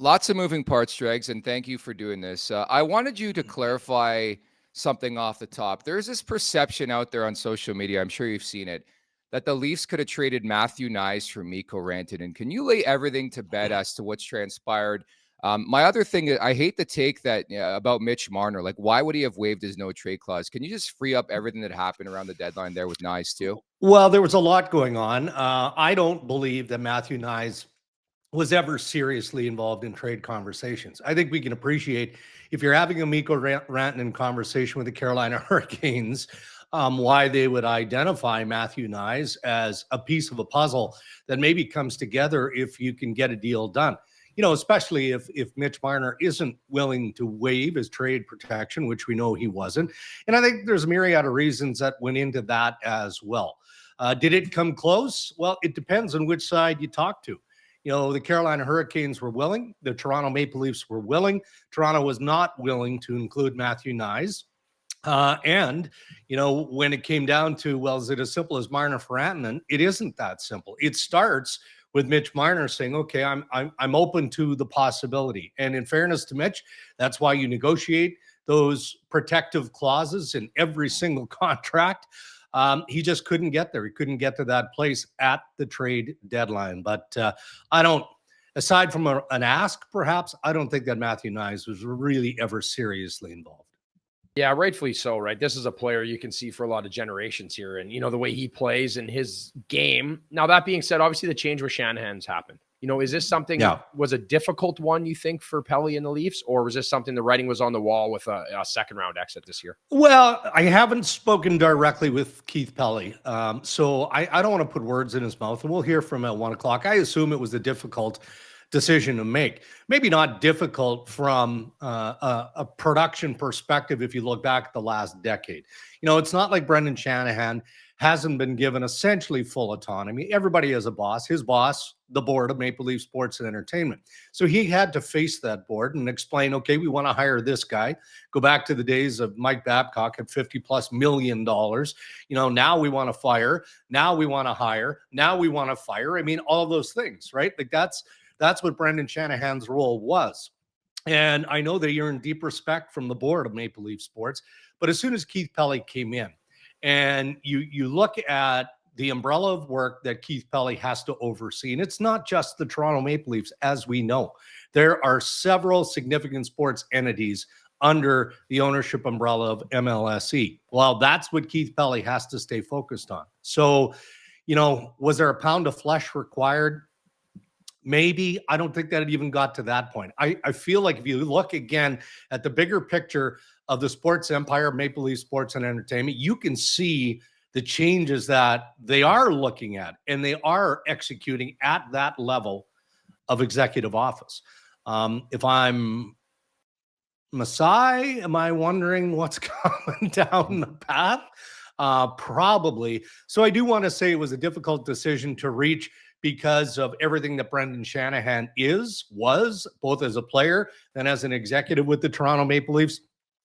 Lots of moving parts, Dregs, and thank you for doing this. I wanted you to clarify something off the top. There's this perception out there on social media, I'm sure you've seen it, that the Leafs could have traded Matthew Knies for Mikko Rantanen. Can you lay everything to bed as to what's transpired? My other thing is, I hate the take that about Mitch Marner. Like, why would he have waived his no trade clause? Can you just free up everything that happened around the deadline there with Knies too? Well, there was a lot going on. I don't believe that Matthew Knies was ever seriously involved in trade conversations. I think we can appreciate if you're having a Mikko Rantanen conversation with the Carolina Hurricanes, why they would identify Matthew Knies as a piece of a puzzle that maybe comes together if you can get a deal done. You know, especially if Mitch Marner isn't willing to waive his trade protection, which we know he wasn't. And I think there's a myriad of reasons that went into that as well. Did it come close? Well, it depends on which side you talk to. You know, the Carolina Hurricanes were willing. The Toronto Maple Leafs were willing. Toronto was not willing to include Matthew Knies. And, you know, when it came down to, well, is it as simple as Marner for Rantanen? It isn't that simple. It starts with Mitch Marner saying, okay, I'm open to the possibility. And in fairness to Mitch, that's why you negotiate those protective clauses in every single contract. He just couldn't get there. He couldn't get to that place at the trade deadline. But I don't, aside from an ask, perhaps, I don't think that Matthew Knies was really ever seriously involved. Yeah, rightfully so, right? This is a player you can see for a lot of generations here. And, you know, the way he plays in his game. Now, that being said, obviously the change with Shanahan's happened. You know, is this something was a difficult one, you think, for Pelly and the Leafs? Or was this something the writing was on the wall with a second round exit this year? Well, I haven't spoken directly with Keith Pelly. So I don't want to put words in his mouth. And we'll hear from him at 1 o'clock. I assume it was a difficult decision to make. Maybe not difficult from a production perspective if you look back at the last decade. You know, it's not like Brendan Shanahan hasn't been given essentially full autonomy. Everybody has a boss. His boss, the board of Maple Leaf Sports and Entertainment. So he had to face that board and explain, okay, we want to hire this guy. Go back to the days of Mike Babcock at $50+ million. You know, now we want to fire. Now we want to hire. Now we want to fire. I mean, all of those things, right? Like that's what Brendan Shanahan's role was. And I know they earned deep respect from the board of Maple Leaf Sports. But as soon as Keith Pelly came in, and you look at the umbrella of work that Keith Pelly has to oversee, and it's not just the Toronto Maple Leafs, as we know. There are several significant sports entities under the ownership umbrella of MLSE. Well, that's what Keith Pelly has to stay focused on. So, you know, was there a pound of flesh required? Maybe. I don't think that it even got to that point. I feel like if you look again at the bigger picture of the sports empire, Maple Leaf Sports and Entertainment, you can see the changes that they are looking at and they are executing at that level of executive office. If I'm Masai, am I wondering what's coming down the path? Probably. So I do want to say it was a difficult decision to reach because of everything that Brendan Shanahan was, both as a player and as an executive with the Toronto Maple Leafs.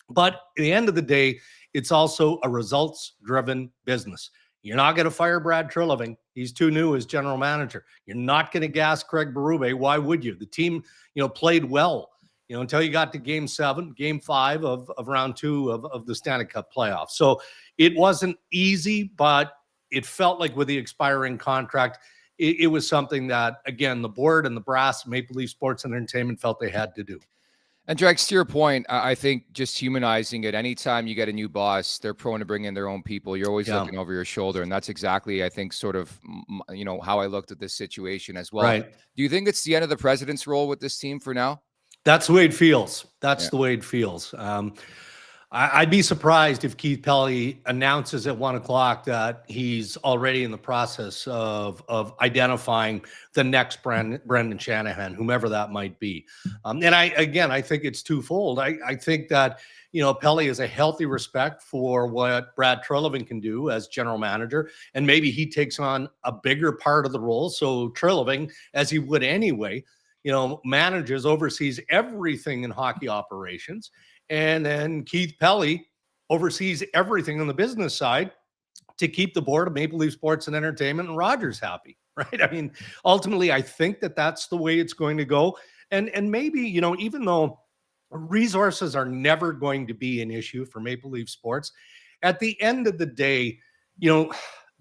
But at the end of the day, it's also a results-driven business. You're not going to fire Brad Treliving. He's too new as general manager. You're not going to gas Craig Berube. Why would you? The team, you know, played well, you know, until you got to game 5 of round 2 of the Stanley Cup playoffs. So it wasn't easy, but it felt like with the expiring contract, it was something that, again, the board and the brass, Maple Leaf Sports and Entertainment felt they had to do. And Drex, to your point, I think just humanizing it, anytime you get a new boss, they're prone to bring in their own people. You're always looking over your shoulder. And that's exactly, I think, sort of, you know, how I looked at this situation as well. Right. Do you think it's the end of the president's role with this team for now? That's the way it feels. That's the way it feels. I'd be surprised if Keith Pelly announces at 1 o'clock that he's already in the process of identifying the next Brendan Shanahan, whomever that might be. And I think it's twofold. I think that, you know, Pelly has a healthy respect for what Brad Treliving can do as general manager, and maybe he takes on a bigger part of the role. So Treliving, as he would anyway, you know, manages, oversees everything in hockey operations. And then Keith Pelly oversees everything on the business side to keep the board of Maple Leaf Sports and Entertainment and Rogers happy, right? I mean, ultimately, I think that that's the way it's going to go. And maybe, even though resources are never going to be an issue for Maple Leaf sports, at the end of the day,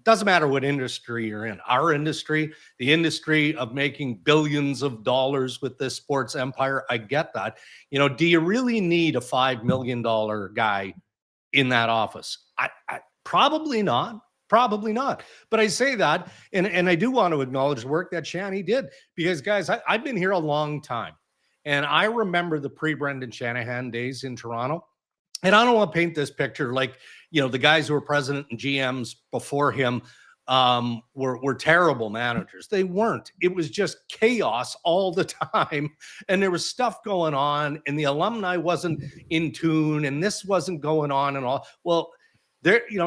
doesn't matter what industry you're in. Our industry, the industry of making billions of dollars with this sports empire, I get that. Do you really need a $5 million guy in that office? I probably not. Probably not. But I say that, and I do want to acknowledge the work that Shanny did, because, guys, I've been here a long time, and I remember the pre-Brendan Shanahan days in Toronto. And I don't want to paint this picture like, the guys who were president and GMs before him were terrible managers. They weren't. It was just chaos all the time. And there was stuff going on, and the alumni wasn't in tune, and this wasn't going on and all. Well,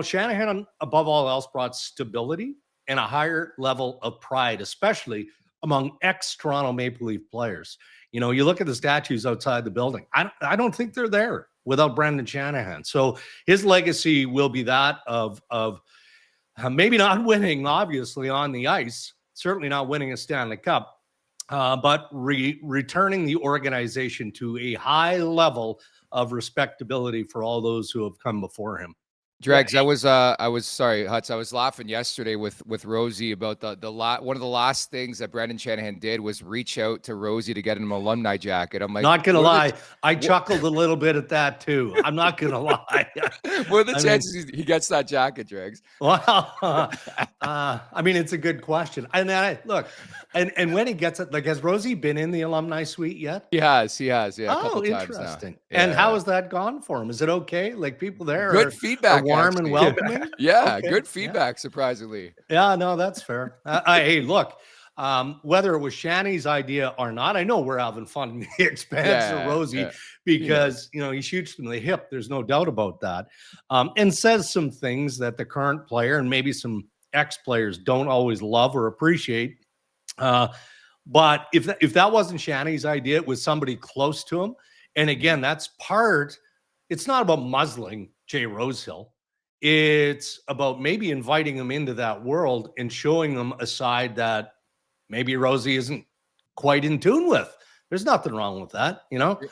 Shanahan, above all else, brought stability and a higher level of pride, especially among ex-Toronto Maple Leaf players. You look at the statues outside the building. I don't think they're there without Brendan Shanahan. So his legacy will be that of maybe not winning, obviously, on the ice, certainly not winning a Stanley Cup, but returning the organization to a high level of respectability for all those who have come before him. Dregs, I was sorry, Huts. I was laughing yesterday with Rosie about one of the last things that Brendan Shanahan did was reach out to Rosie to get him an alumni jacket. I'm like, not gonna lie, I chuckled a little bit at that too. I'm not gonna lie. What are the chances he gets that jacket, Dregs? Well, it's a good question. And look, and when he gets it, like, has Rosie been in the alumni suite yet? He has, yeah. Oh, interesting. And how has that gone for him? Is it okay? Like, people there good feedback, warm actually. and welcoming? Yeah, okay. Good feedback, surprisingly. Yeah, no, that's fair. Hey, look, whether it was Shanny's idea or not, I know we're having fun at the expense of Rosie because, he shoots from the hip. There's no doubt about that. And says some things that the current player and maybe some ex-players don't always love or appreciate. But if that wasn't Shanny's idea, it was somebody close to him. And again, it's not about muzzling Jay Rosehill. It's about maybe inviting him into that world and showing him a side that maybe Rosie isn't quite in tune with. There's nothing wrong with that.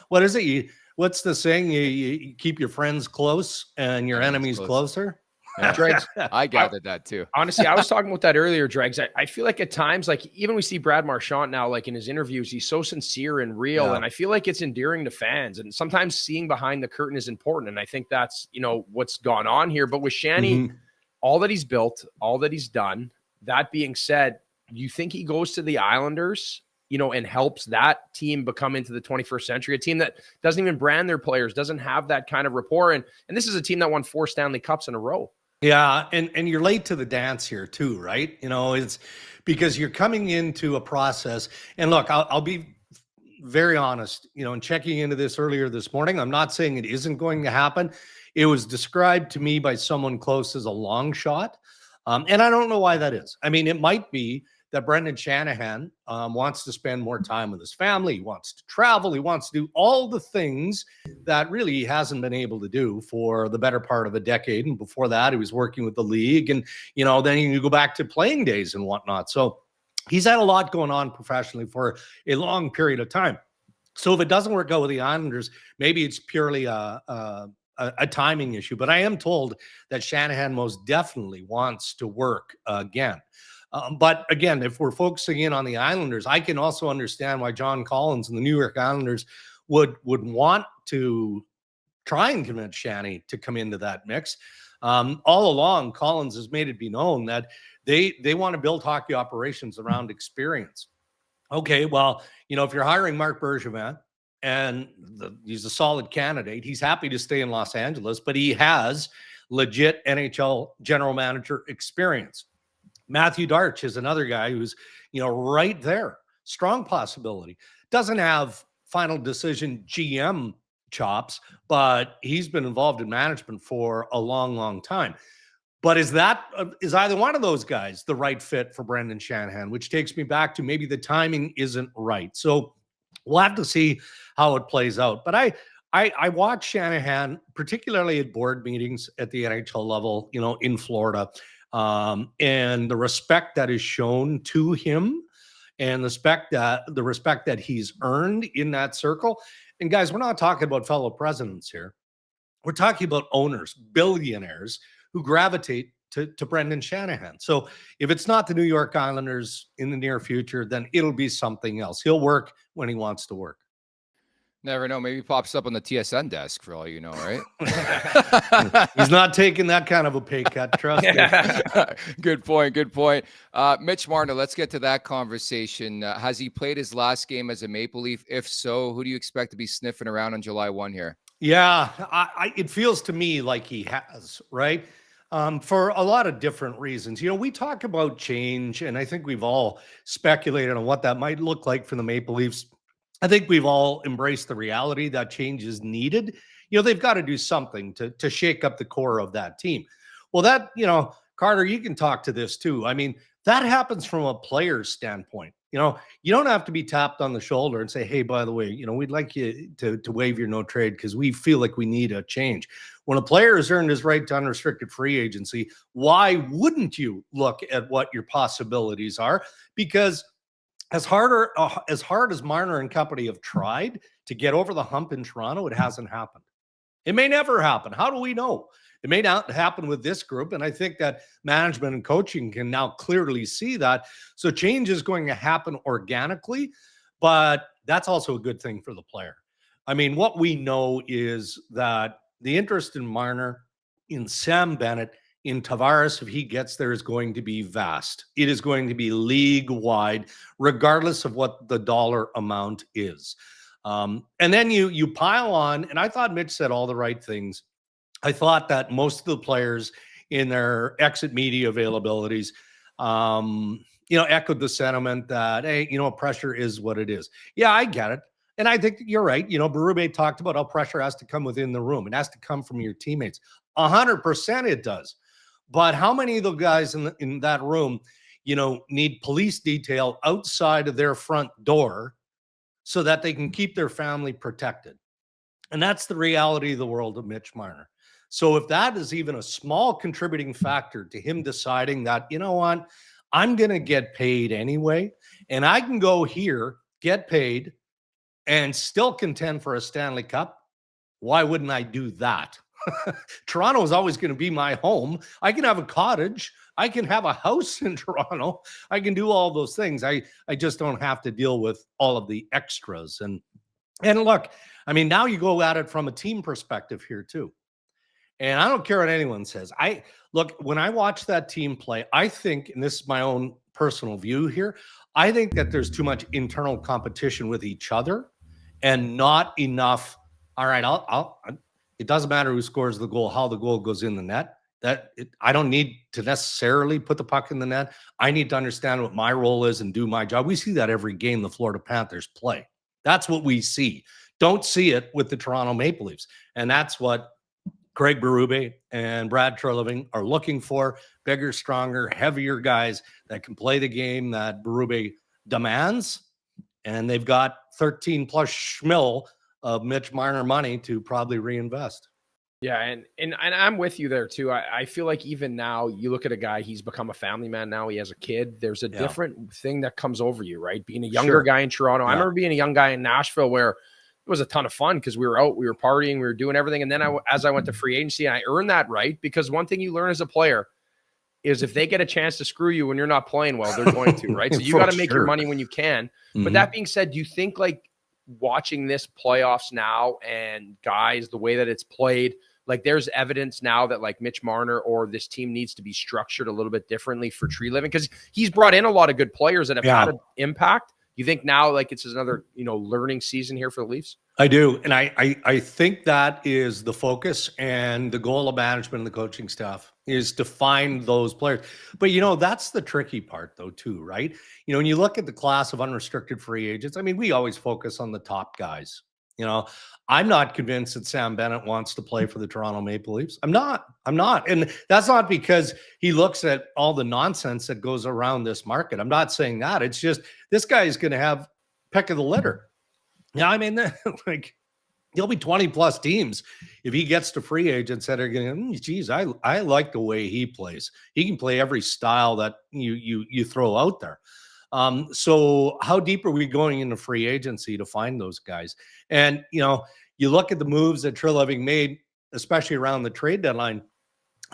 What is it? What's the saying? You keep your friends close and your enemies closer. Yeah. Dregs, I gathered that too. Honestly, I was talking about that earlier, Dregs. I feel like at times, like, even we see Brad Marchand now, like in his interviews, he's so sincere and real. Yeah. And I feel like it's endearing to fans. And sometimes seeing behind the curtain is important. And I think that's, what's gone on here. But with Shanny, all that he's built, all that he's done, that being said, you think he goes to the Islanders, and helps that team become into the 21st century, a team that doesn't even brand their players, doesn't have that kind of rapport. And this is a team that won 4 Stanley Cups in a row. Yeah, and you're late to the dance here too, right? It's because you're coming into a process. And look, I'll be very honest, in checking into this earlier this morning, I'm not saying it isn't going to happen. It was described to me by someone close as a long shot. And I don't know why that is. It might be that Brendan Shanahan wants to spend more time with his family. He wants to travel. He wants to do all the things that really he hasn't been able to do for the better part of a decade. And before that, he was working with the league. And, then you go back to playing days and whatnot. So he's had a lot going on professionally for a long period of time. So if it doesn't work out with the Islanders, maybe it's purely a timing issue. But I am told that Shanahan most definitely wants to work again. But again, if we're focusing in on the Islanders, I can also understand why John Collins and the New York Islanders would want to try and convince Shanny to come into that mix. All along, Collins has made it be known that they want to build hockey operations around experience. Okay, well, if you're hiring Marc Bergevin and he's a solid candidate, he's happy to stay in Los Angeles, but he has legit NHL general manager experience. Matthew Darch is another guy who's, right there. Strong possibility. Doesn't have final decision GM chops, but he's been involved in management for a long, long time. But is either one of those guys the right fit for Brendan Shanahan, which takes me back to maybe the timing isn't right. So we'll have to see how it plays out. But I watch Shanahan, particularly at board meetings at the NHL level, in Florida. And the respect that is shown to him and the respect that he's earned in that circle. And guys, we're not talking about fellow presidents here. We're talking about owners, billionaires who gravitate to Brendan Shanahan. So if it's not the New York Islanders in the near future, then it'll be something else. He'll work when he wants to work. Never know. Maybe he pops up on the TSN desk for all you know, right? He's not taking that kind of a pay cut, trust me. Good point. Good point. Mitch Marner, let's get to that conversation. Has he played his last game as a Maple Leaf? If so, who do you expect to be sniffing around on July 1 here? Yeah, it feels to me like he has, right? For a lot of different reasons. You know, we talk about change, and I think we've all speculated on what that might look like for the Maple Leafs. I think we've all embraced the reality that change is needed. You know, they've got to do something to shake up the core of that team. Well, that, you know, Carter, you can talk to this too. I mean, that happens from a player's standpoint. You know, you don't have to be tapped on the shoulder and say, hey, by the way, you know, we'd like you to waive your no trade because we feel like we need a change. When a player has earned his right to unrestricted free agency, why wouldn't you look at what your possibilities are? Because as hard as Marner and company have tried to get over the hump in Toronto, it hasn't happened. It may never happen. How do we know? It may not happen with this group. And I think that management and coaching can now clearly see that. So change is going to happen organically, but that's also a good thing for the player. I mean, what we know is that the interest in Marner, in Sam Bennett, in Tavares, if he gets there, is going to be vast. It is going to be league-wide, regardless of what the dollar amount is. And then you pile on, and I thought Mitch said all the right things. I thought that most of the players in their exit media availabilities, you know, echoed the sentiment that, hey, you know, pressure is what it is. Yeah, I get it. And I think you're right. You know, Berube talked about how pressure has to come within the room. It has to come from your teammates. 100% it does. But how many of the guys in that room, you know, need police detail outside of their front door so that they can keep their family protected? And that's the reality of the world of Mitch Marner. So if that is even a small contributing factor to him deciding that, you know what, I'm going to get paid anyway, and I can go here, get paid, and still contend for a Stanley Cup, why wouldn't I do that? Toronto is always going to be my home. I can have a cottage. I can have a house in Toronto. I can do all those things. I just don't have to deal with all of the extras. And look, I mean, now you go at it from a team perspective here too. And I don't care what anyone says. Look, when I watch that team play, I think, and this is my own personal view here, I think that there's too much internal competition with each other and not enough. All right, it doesn't matter who scores the goal, how the goal goes in the net. I don't need to necessarily put the puck in the net. I need to understand what my role is and do my job. We see that every game the Florida Panthers play. That's what we see. Don't see it with the Toronto Maple Leafs. And that's what Craig Berube and Brad Treliving are looking for. Bigger, stronger, heavier guys that can play the game that Berube demands. And they've got 13 plus schmil of Mitch Marner money to probably reinvest. Yeah, and I'm with you there too. I feel like even now, you look at a guy, he's become a family man now. He has a kid. There's a different thing that comes over you, right? Being a younger guy in Toronto. I remember being a young guy in Nashville where it was a ton of fun because we were out, we were partying, we were doing everything. And then as I went to free agency, I earned that right, because one thing you learn as a player is if they get a chance to screw you when you're not playing well, they're going to, right? So you got to make your money when you can. Mm-hmm. But that being said, do you think, like, watching this playoffs now and guys, the way that it's played, like there's evidence now that like Mitch Marner or this team needs to be structured a little bit differently for Treliving, because he's brought in a lot of good players that have had an impact. You think now like it's another, learning season here for the Leafs? I do. And I think that is the focus and the goal of management and the coaching staff is to find those players. But, that's the tricky part though, too, right? When you look at the class of unrestricted free agents, I mean, we always focus on the top guys. I'm not convinced that Sam Bennett wants to play for the Toronto Maple Leafs. I'm not. And that's not because he looks at all the nonsense that goes around this market. I'm not saying that. It's just this guy is going to have pick of the litter. Yeah, I mean, like, there'll be 20 plus teams if he gets to free agents that are going, geez, I like the way he plays. He can play every style that you throw out there. So how deep are we going into free agency to find those guys? And, you look at the moves that Treliving made, especially around the trade deadline.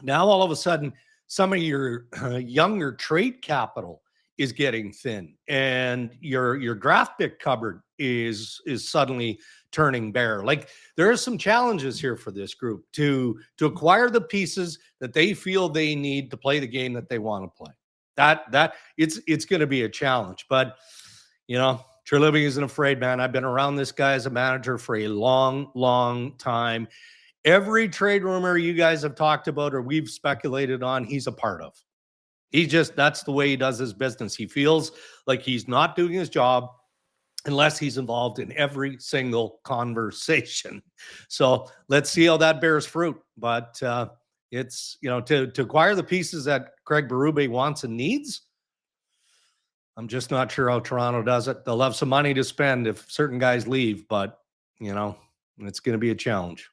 Now, all of a sudden, some of your younger trade capital is getting thin, and your draft pick cupboard is suddenly turning bare. Like, there are some challenges here for this group to acquire the pieces that they feel they need to play the game that they want to play. That it's going to be a challenge, but Treliving isn't afraid, man. I've been around this guy as a manager for a long time. Every trade rumor you guys have talked about or we've speculated on, he's a part of. That's the way he does his business. He feels like he's not doing his job unless he's involved in every single conversation. So let's see how that bears fruit. But it's, to acquire the pieces that Craig Berube wants and needs, I'm just not sure how Toronto does it. They'll have some money to spend if certain guys leave, but, it's going to be a challenge.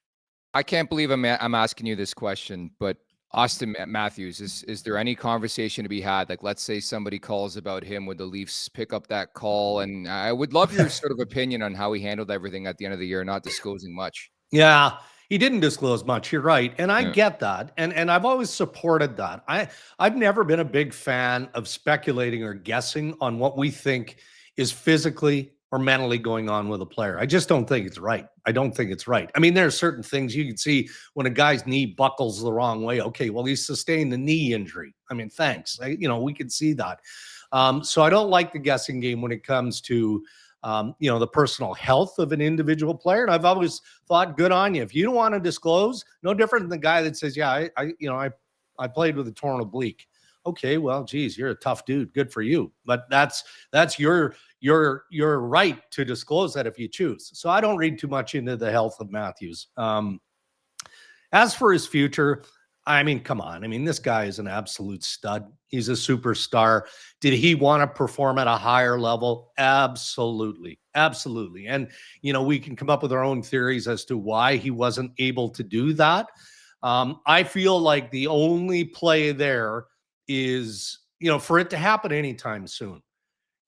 I can't believe I'm asking you this question, but Austin Matthews, is there any conversation to be had? Like, let's say somebody calls about him, would the Leafs pick up that call? And I would love your sort of opinion on how he handled everything at the end of the year, not disclosing much. Yeah, he didn't disclose much. You're right. And I get that. And I've always supported that. I've never been a big fan of speculating or guessing on what we think is physically or mentally going on with a player. I just don't think it's right. I don't think it's right. I mean, there are certain things you can see when a guy's knee buckles the wrong way. Okay, well, he sustained the knee injury. I mean, thanks. We can see that. So I don't like the guessing game when it comes to the personal health of an individual player. And I've always thought, good on you. If you don't want to disclose, no different than the guy that says, yeah, I played with a torn oblique. Okay, well, geez, you're a tough dude. Good for you. But that's your right to disclose that if you choose. So I don't read too much into the health of Matthews. As for his future, I mean, come on. I mean, this guy is an absolute stud. He's a superstar. Did he want to perform at a higher level? Absolutely. Absolutely. And, we can come up with our own theories as to why he wasn't able to do that. I feel like the only play there is, for it to happen anytime soon.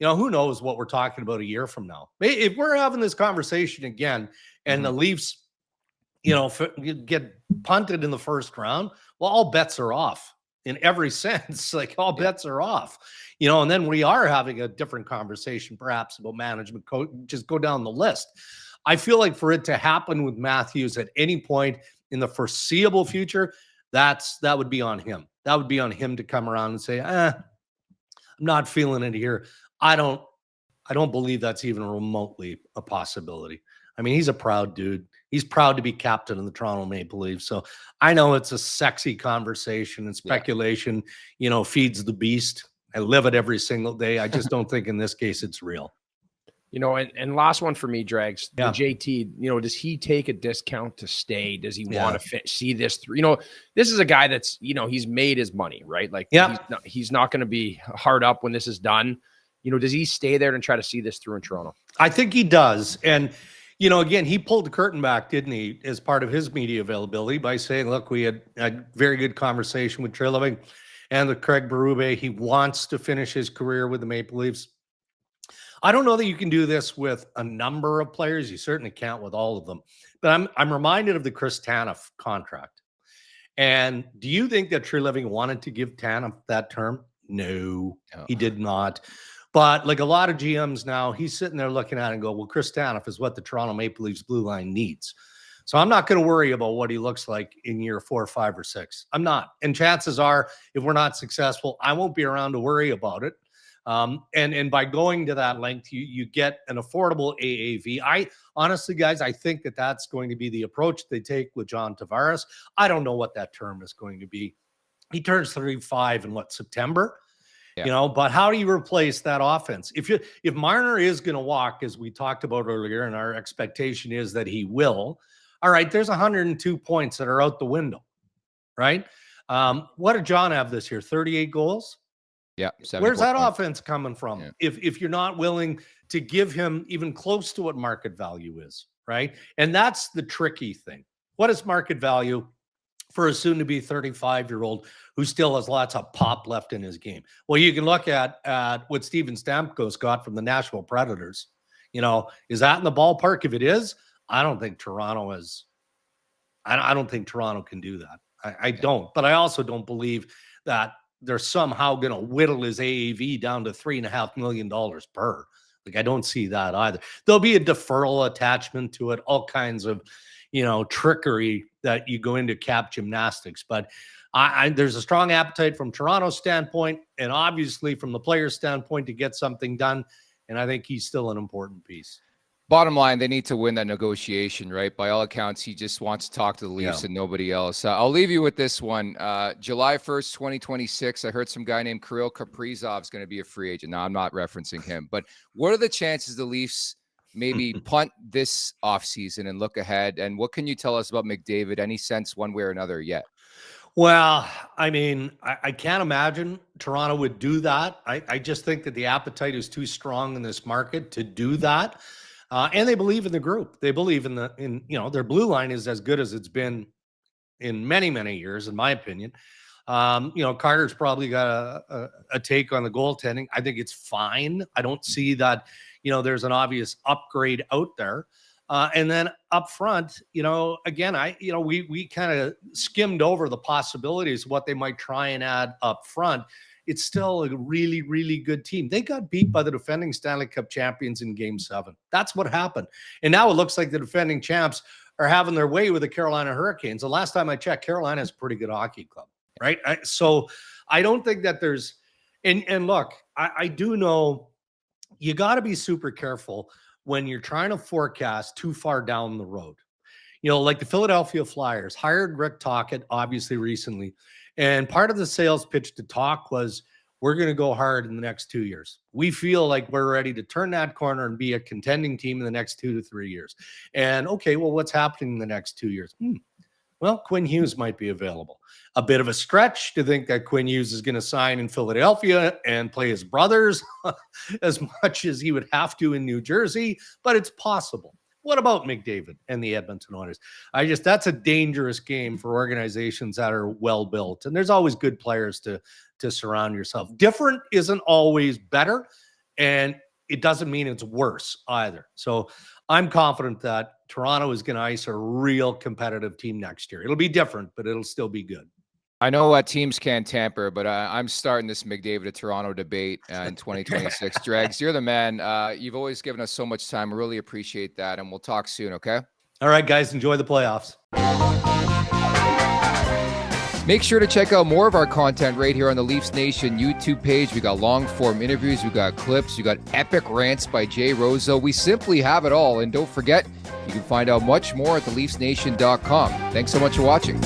Who knows what we're talking about a year from now. If we're having this conversation again and the Leafs, get punted in the first round, well, all bets are off in every sense. Like, all bets are off, and then we are having a different conversation, perhaps about management, just go down the list. I feel like for it to happen with Matthews at any point in the foreseeable future, that would be on him. That would be on him to come around and say, I'm not feeling it here. I don't believe that's even remotely a possibility. I mean, he's a proud dude. He's proud to be captain of the Toronto Maple Leafs. So I know it's a sexy conversation and speculation, feeds the beast. I live it every single day. I just don't think in this case it's real. And last one for me, Dregs, the JT, does he take a discount to stay? Does he want to see this through? This is a guy that's, he's made his money, right? Like, he's not going to be hard up when this is done. Does he stay there and try to see this through in Toronto? I think he does. And, again, he pulled the curtain back, didn't he, as part of his media availability by saying, look, we had a very good conversation with Treliving and with Craig Berube. He wants to finish his career with the Maple Leafs. I don't know that you can do this with a number of players. You certainly can't with all of them. But I'm reminded of the Chris Tanev contract. And do you think that Treliving wanted to give Tanev that term? No, he did not. But like a lot of GMs now, he's sitting there looking at it and go, well, Chris Tanev is what the Toronto Maple Leafs blue line needs. So I'm not going to worry about what he looks like in year 4 or 5 or 6. I'm not. And chances are, if we're not successful, I won't be around to worry about it. And by going to that length, you get an affordable AAV. I honestly, guys, I think that that's going to be the approach they take with John Tavares. I don't know what that term is going to be. He turns 35 in September? But how do you replace that offense? If Marner is going to walk, as we talked about earlier, and our expectation is that he will, all right, there's 102 points that are out the window, right? What did John have this year? 38 goals? Yeah. Where's that offense coming from? Yeah. If you're not willing to give him even close to what market value is, right? And that's the tricky thing. What is market value for a soon-to-be 35-year-old who still has lots of pop left in his game. Well, you can look at what Steven Stamkos got from the Nashville Predators. Is that in the ballpark? If it is, I don't think Toronto is. I don't think Toronto can do that. I don't. But I also don't believe that they're somehow going to whittle his AAV down to $3.5 million per. Like, I don't see that either. There'll be a deferral attachment to it, all kinds of, trickery that you go into cap gymnastics. But there's a strong appetite from Toronto's standpoint, and obviously from the player's standpoint to get something done. And I think he's still an important piece. Bottom line, they need to win that negotiation, right? By all accounts, he just wants to talk to the Leafs and nobody else. I'll leave you with this one. July 1st, 2026, I heard some guy named Kirill Kaprizov is going to be a free agent. Now, I'm not referencing him, but what are the chances the Leafs maybe punt this offseason and look ahead? And what can you tell us about McDavid? Any sense one way or another yet? Well, I mean, I can't imagine Toronto would do that. I just think that the appetite is too strong in this market to do that. And they believe in the group. They believe in their blue line is as good as it's been in many, many years, in my opinion. Carter's probably got a take on the goaltending. I think it's fine. I don't see that, there's an obvious upgrade out there. And then up front, again, we kind of skimmed over the possibilities of what they might try and add up front. It's still a really, really good team. They got beat by the defending Stanley Cup champions in Game 7. That's what happened. And now it looks like the defending champs are having their way with the Carolina Hurricanes. The last time I checked, Carolina is a pretty good hockey club, right? So I don't think that there's – and look, I do know you got to be super careful when you're trying to forecast too far down the road. Like the Philadelphia Flyers hired Rick Tocchet, obviously, recently. And part of the sales pitch to Talk was, we're going to go hard in the next 2 years. We feel like we're ready to turn that corner and be a contending team in the next 2 to 3 years. And okay, well, what's happening in the next 2 years? Well, Quinn Hughes might be available. A bit of a stretch to think that Quinn Hughes is going to sign in Philadelphia and play his brothers as much as he would have to in New Jersey, but it's possible. What about McDavid and the Edmonton Oilers? That's a dangerous game for organizations that are well built. And there's always good players to surround yourself. Different isn't always better, and it doesn't mean it's worse either. So I'm confident that Toronto is going to ice a real competitive team next year. It'll be different, but it'll still be good. I know teams can't tamper, but I'm starting this McDavid to Toronto debate in 2026. Dregs, you're the man. You've always given us so much time. I really appreciate that, and we'll talk soon, okay? All right, guys, enjoy the playoffs. Make sure to check out more of our content right here on the Leafs Nation YouTube page. We got long-form interviews, we got clips, we got epic rants by Jay Roseau. We simply have it all, and don't forget, you can find out much more at theleafsnation.com. Thanks so much for watching.